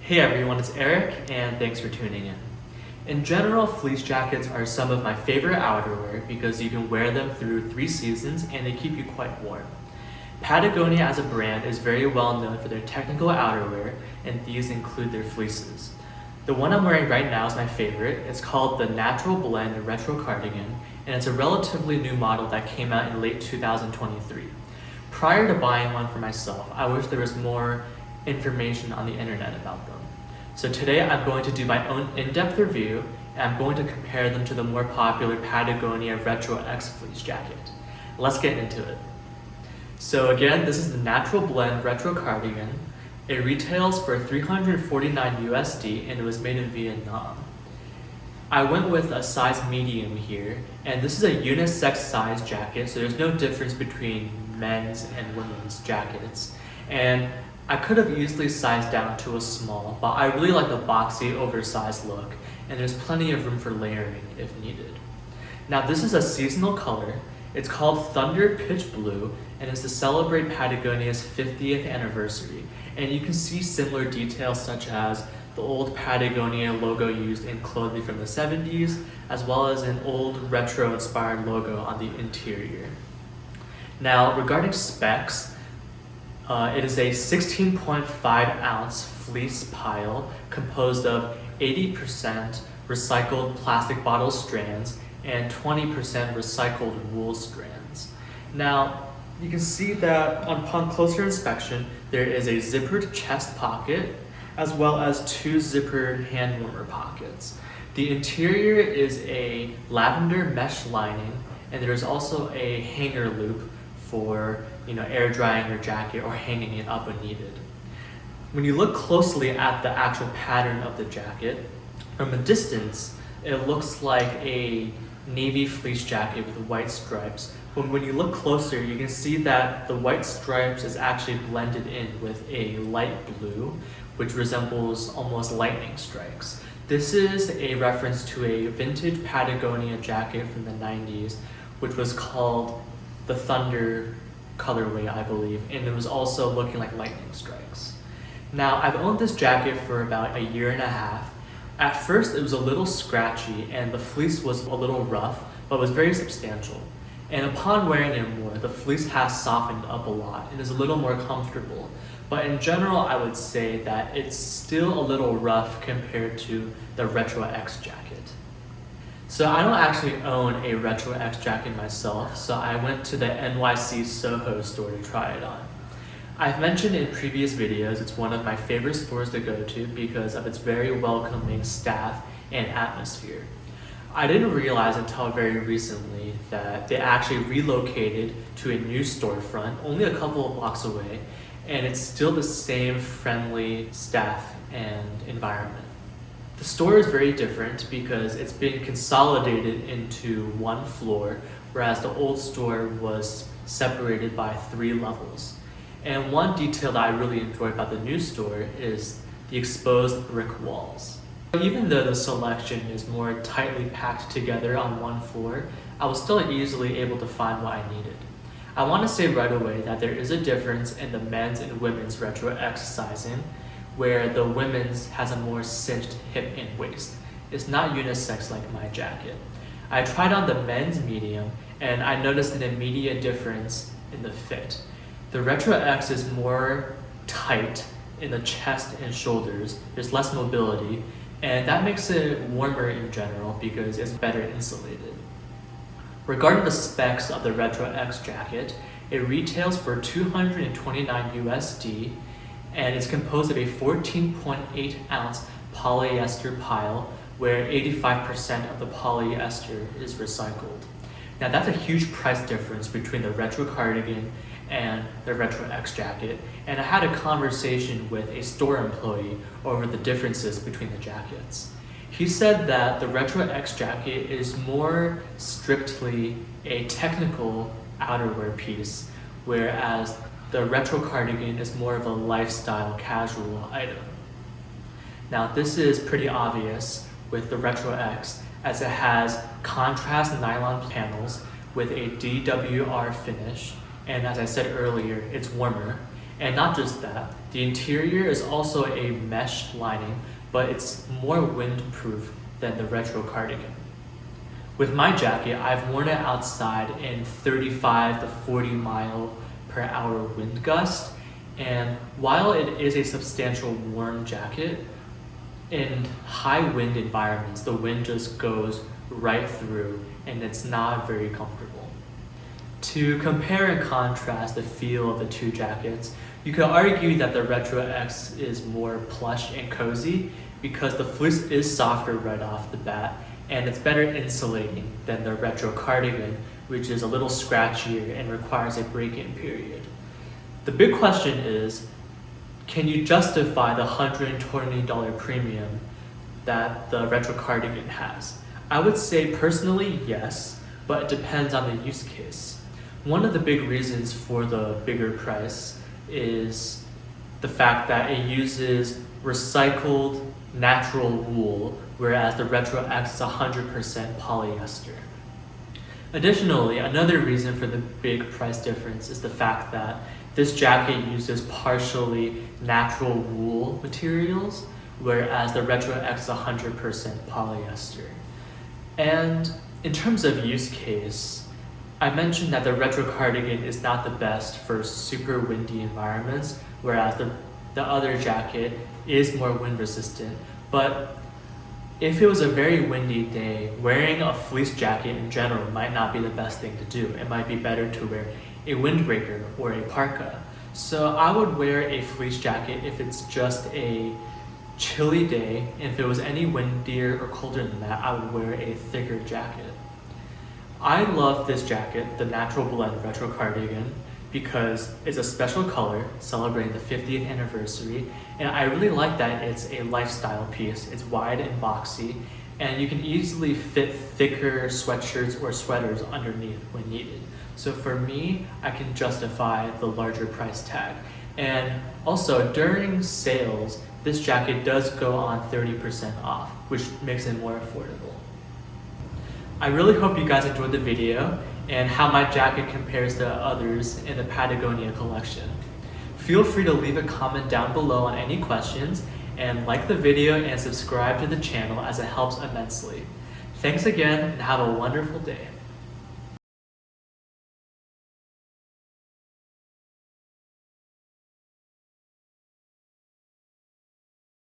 Hey everyone, it's Eric, and thanks for tuning in. In general, fleece jackets are some of my favorite outerwear because you can wear them through 3 seasons and they keep you quite warm. Patagonia as a brand is very well known for their technical outerwear, and these include their fleeces. The one I'm wearing right now is my favorite. It's called the Natural Blend Retro Cardigan, and it's a relatively new model that came out in late 2023. Prior to buying one for myself, I wish there was more information on the internet about them. So today I'm going to do my own in-depth review, and I'm going to compare them to the more popular Patagonia Retro X fleece jacket. Let's get into it. So again, this is the Natural Blend Retro Cardigan. It retails for $349 USD and it was made in Vietnam. I went with a size medium here, and this is a unisex size jacket, so there's no difference between men's and women's jackets. And I could have easily sized down to a small, but I really like the boxy, oversized look, and there's plenty of room for layering if needed. Now this is a seasonal color. It's called Thunder Pitch Blue, and it's to celebrate Patagonia's 50th anniversary. And you can see similar details such as the old Patagonia logo used in clothing from the 70s, as well as an old retro-inspired logo on the interior. Now regarding specs, it is a 16.5 ounce fleece pile composed of 80% recycled plastic bottle strands and 20% recycled wool strands. Now, you can see that upon closer inspection, there is a zippered chest pocket as well as 2 zippered hand warmer pockets. The interior is a lavender mesh lining, and there's also a hanger loop for air drying your jacket or hanging it up when needed. When you look closely at the actual pattern of the jacket, from a distance, it looks like a navy fleece jacket with white stripes. But when you look closer, you can see that the white stripes is actually blended in with a light blue, which resembles almost lightning strikes. This is a reference to a vintage Patagonia jacket from the 90s, which was called the Thunder colorway, I believe, and it was also looking like lightning strikes. Now, I've owned this jacket for about a year and a half. At first, it was a little scratchy and the fleece was a little rough, but was very substantial. And upon wearing it more, the fleece has softened up a lot and is a little more comfortable. But in general, I would say that it's still a little rough compared to the Retro X jacket. So I don't actually own a Retro X jacket myself, so I went to the NYC Soho store to try it on. I've mentioned in previous videos it's one of my favorite stores to go to because of its very welcoming staff and atmosphere. I didn't realize until very recently that they actually relocated to a new storefront only a couple of blocks away, and it's still the same friendly staff and environment. The store is very different because it's been consolidated into one floor, whereas the old store was separated by 3 levels. And one detail that I really enjoy about the new store is the exposed brick walls. Even though the selection is more tightly packed together on one floor, I was still easily able to find what I needed. I want to say right away that there is a difference in the men's and women's Retro X sizing, where the women's has a more cinched hip and waist. It's not unisex like my jacket. I tried on the men's medium and I noticed an immediate difference in the fit. The Retro X is more tight in the chest and shoulders, there's less mobility, and that makes it warmer in general because it's better insulated. Regarding the specs of the Retro X jacket, it retails for $229 USD, and it's composed of a 14.8 ounce polyester pile where 85% of the polyester is recycled. Now that's a huge price difference between the Retro Cardigan and the Retro X jacket, and I had a conversation with a store employee over the differences between the jackets. He said that the Retro X jacket is more strictly a technical outerwear piece, whereas the Retro Cardigan is more of a lifestyle casual item. Now this is pretty obvious with the Retro X, as it has contrast nylon panels with a DWR finish, and as I said earlier, it's warmer, And not just that, the interior is also a mesh lining, but it's more windproof than the retro cardigan. With my jacket, I've worn it outside in 35 to 40 mile per hour wind gust, and while it is a substantial warm jacket, in high wind environments, the wind just goes right through and it's not very comfortable. To compare and contrast the feel of the two jackets, you could argue that the Retro X is more plush and cozy because the fleece is softer right off the bat and it's better insulating than the Retro Cardigan, which is a little scratchier and requires a break-in period. The big question is, can you justify the $120 premium that the Retro Cardigan has? I would say personally, yes, but it depends on the use case. One of the big reasons for the bigger price is the fact that it uses recycled natural wool, whereas the Retro X is 100% polyester. Additionally, another reason for the big price difference is the fact that this jacket uses partially natural wool materials, whereas the Retro X is 100% polyester. And in terms of use case, I mentioned that the Retro Cardigan is not the best for super windy environments, whereas the other jacket is more wind resistant. But if it was a very windy day, wearing a fleece jacket in general might not be the best thing to do. It might be better to wear a windbreaker or a parka. So I would wear a fleece jacket if it's just a chilly day, and if it was any windier or colder than that, I would wear a thicker jacket. I love this jacket, the Natural Blend Retro Cardigan, because it's a special color celebrating the 50th anniversary, and I really like that it's a lifestyle piece. It's wide and boxy, and you can easily fit thicker sweatshirts or sweaters underneath when needed. So for me, I can justify the larger price tag. And also during sales, this jacket does go on 30% off, which makes it more affordable. I really hope you guys enjoyed the video and how my jacket compares to others in the Patagonia collection. Feel free to leave a comment down below on any questions, and like the video and subscribe to the channel as it helps immensely. Thanks again and have a wonderful day.